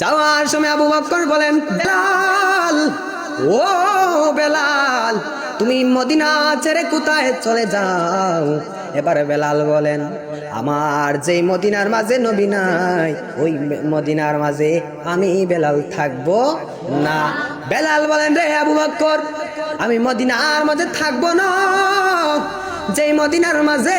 যাওয়ার সময় আবু বকর বলেন, বেলাল, ও বেলাল, তুমি মদিনা ছেড়ে কোথায় চলে যাও? এবার বেলাল বলেন, আমার যেই মদিনার মাঝে নবী নাই, ওই মদিনার মাঝে আমি বেলাল থাকবো না। বেলাল বলেন, রে আবু বকর, আমি মদিনার মাঝে থাকবো না, যেই মদিনার মাঝে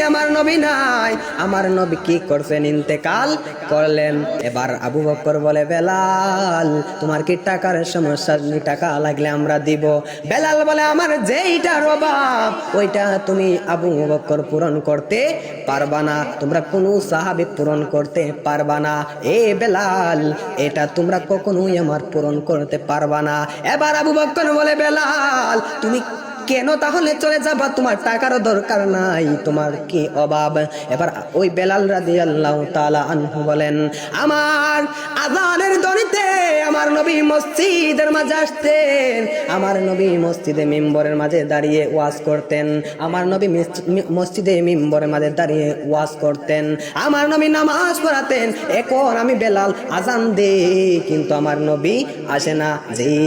আমার নবী নাই, আমার নবী কি করছেন? ইন্তেকাল করলেন। এবার আবু বকর বলে, বেলাল, তোমার কি টাকার সমস্যা? টাকা লাগলে আমরা দিব। বেলাল বলে, আমার যেইটার অভাব ওইটা তুমি আবু বকর পূরণ করতে পারবা না, তোমরা কোনো সাহাবী পূরণ করতে পারবা না। এ বেলাল, এটা তোমরা কখনোই আমার পূরণ করতে পারবা না। এবার আবু বকর বলে, বেলাল, তুমি কেন তাহলে চলে যাবা? তোমার টাকারও দরকার নাই, তোমার কি অভাব? এবার ওই বেলাল রাদিয়াল্লাহু তাআলা আনহু বলেন, আমার আযানের ধ্বনিতে আমার নবী মসজিদের মাঝে আসতেন, আমার নবী মসজিদে মিম্বরের মাঝে দাঁড়িয়ে ওয়াজ করতেন, আমার নবী মসজিদে মিম্বরের মাঝে দাঁড়িয়ে ওয়াজ করতেন, আমার নবী নামাজ পড়াতেন। এখন আমি বেলাল আযান দেই, কিন্তু আমার নবী আসে না। যেই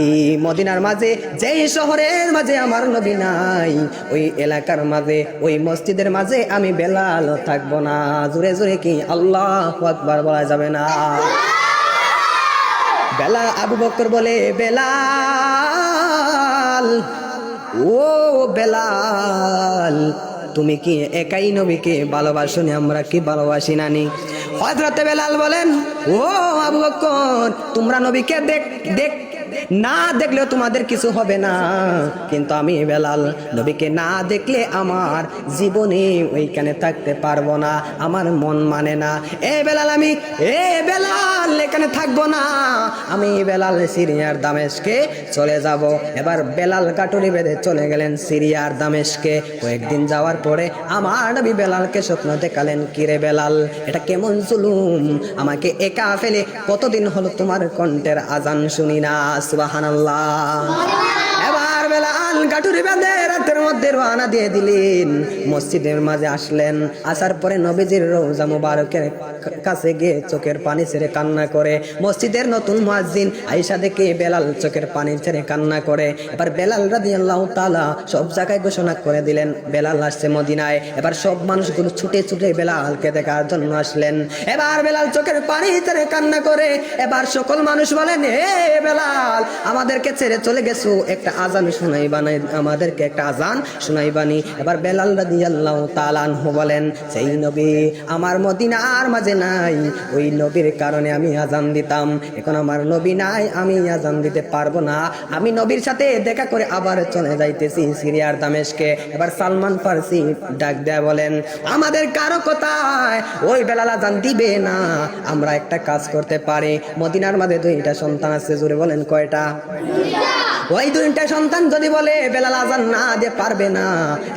মদিনার মাঝে, যেই শহরের মাঝে আমার নবী নাই, ওই এলাকার মাঝে, ওই মসজিদের মাঝে আমি বেলাল থাকবো না। জোরে জোরে কি আল্লাহু আকবার বলা যাবে না? বেলাল, আবু বকর বলে, বেলাল, ও বেলাল, তুমি কি একাই নবীকে ভালোবাসনি? আমরা কি ভালোবাসি নানি? হযরতে বেলাল বলেন, ও আবু বকর, তোমরা নবীকে দেখ না দেখলেও তোমাদের কিছু হবে না, কিন্তু আমি বেলাল নবীকে না দেখলে আমার জীবনে ওইখানে থাকতে পারবো না, আমার মন মানে না। বেলাল এখানে থাকবো না, আমি বেলাল সিরিয়ার দামেস্কে চলে যাব। এবার বেলাল কাটুরি বেঁধে চলে গেলেন সিরিয়ার দামেস্কে। কয়েকদিন যাওয়ার পরে আমার নবী বেলালকে স্বপ্ন দেখালেন, কিরে বেলাল, এটা কেমন জুলুম? আমাকে একা ফেলে কতদিন হলো তোমার কণ্ঠের আজান শুনি না। সুবহানাল্লাহ। এবার বেলাল গাটুরি বেঁধে রাতের মধ্যে রওনা দিয়ে দিলেন, মসজিদের মাঝে আসলেন। আসার পরে নবীজির রওজা মুবারকের কাছে গিয়ে চোখের পানি ছেড়ে কান্না করে। মসজিদের নতুন মুয়াজ্জিন আয়েশা দেখে বেলাল চোখের পানি ছেড়ে কান্না করে। এবার বেলাল রাদিয়াল্লাহু তাআলা সব জায়গায় ঘোষণা করে দিলেন, বেলাল আসছে মদিনায়। এবার সব মানুষগুলো ছুটে ছুটে বেলালকে দেখার জন্য আসলেন। এবার বেলাল চোখের পানি ছেড়ে কান্না করে। এবার সকল মানুষ বলেন, হে বেলাল, আমাদেরকে ছেড়ে চলে গেছো, একটা আজান শোনাইবানি, আমাদেরকে একটা আজান শোনাইবানি। এবার বেলাল রাদিয়াল্লাহু তাআলা আনহু বলেন, সেই নবী আমার মদিনার মাঝে নাই, ওই নবীর কারণে আমি আজান দিতাম, এখন আমার নবী নাই, আমি আজান দিতে পারবো না। আমি নবীর সাথে দেখা করে আবার চলে যাইতেছি সিরিয়ার দামেস্কে। এবার সালমান ফারসি ডাক দেয়া বলেন, আমাদের কারো কোথায় ওই বেলাল আজান দিবে না, আমরা একটা কাজ করতে পারি। মদিনার মাঝে দুইটা সন্তান আছে, জোরে বলেন কয়টা? ওই দুইটা সন্তান যদি বলে বেলাল আজান না দিয়ে পারবে না,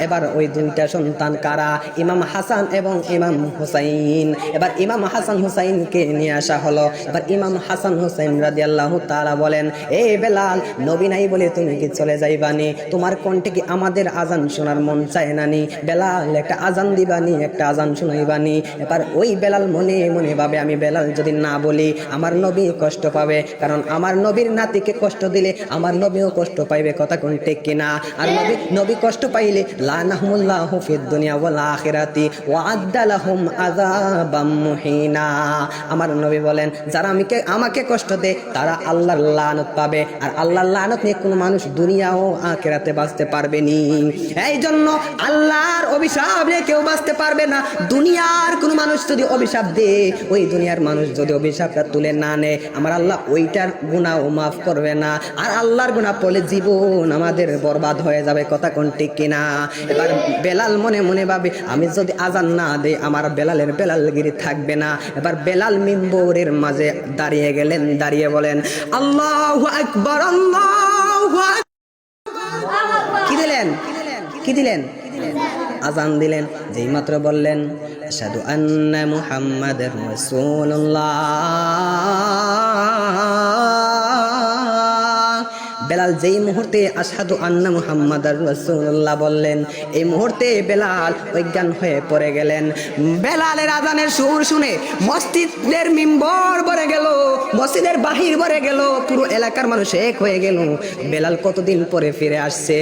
এবার ওই দুইটা সন্তান কারা? ইমাম হাসান এবং ইমাম হুসাইন। এবার ইমাম হাসান হুসাইনকে নিয়ে আসা হলো। এবার ইমাম হাসান হুসাইন রাদিয়াল্লাহু তাআলা বলেন, এ বেলাল, নবী নাই বলে তুমি কি চলে যাইবানি? তোমার কণ্ঠে কি আমাদের আজান শোনার মন চায় নানি? বেলাল, একটা আজান দিবানি, একটা আজান শোনাইবানি। এবার ওই বেলাল মনে মনে ভাবে, আমি বেলাল যদি না বলি আমার নবী কষ্ট পাবে, কারণ আমার নবীর নাতিকে কষ্ট দিলে আমার নবীও কষ্ট পাইবে, কথা কোন ঠিক কিনা? আর নবী কষ্ট পাইলে লানাহুমুল্লাহু ফিদ দুনিয়া ওয়াল আখিরাতি ওয়া আদ্দা লাহুম আযাবাম মুহিনা। আমার নবী বলেন, যারা আমাকে কষ্ট দেয় তারা আল্লাহর লানত পাবে, আর আল্লাহর লানত নিয়ে কোনো মানুষ দুনিয়া ও আখিরাতে বাঁচতে পারবে নি। এই জন্য আল্লাহর অভিশাপ নিয়ে কেউ বাঁচতে পারবে না। দুনিয়ার কোনো মানুষ যদি অভিশাপ দেয়, ওই দুনিয়ার মানুষ যদি অভিশাপটা তুলে না নেয়, আমার আল্লাহ ওইটার গুনাহ মাফ করবে না। আর আল্লাহর গুনাহ পড়লে জীবন আমাদের বরবাদ হয়ে যাবে, কথা কোন ঠিক কিনা? এবার বেলাল মনে মনে ভাবে, আমি যদি আজান না দেই আমার বেলালের বেলালগিরি থাকবে না। এবার বেলাল মিম্বরের মাঝে দাঁড়িয়ে গেলেন, দাঁড়িয়ে বলেন, আল্লাহু আকবার, আল্লাহু আকবার। কি দিলেন? আজান দিলেন। যেই মাত্র বললেন, আশহাদু আন্না মুহাম্মাদার রাসূলুল্লাহ, বেলাল যেই মুহূর্তে আশহাদু আন্না মুহাম্মাদার রাসূলুল্লাহ বললেন, এই মুহূর্তে বেলাল অজ্ঞান হয়ে পড়ে গেলেন। বেলালের আজানের সুর শুনে মসজিদের মিম্বর ভরে গেল, মসজিদের বাহির ভরে গেল, পুরো এলাকার মানুষ এক হয়ে গেল। বেলাল কতদিন পরে ফিরে আসছে।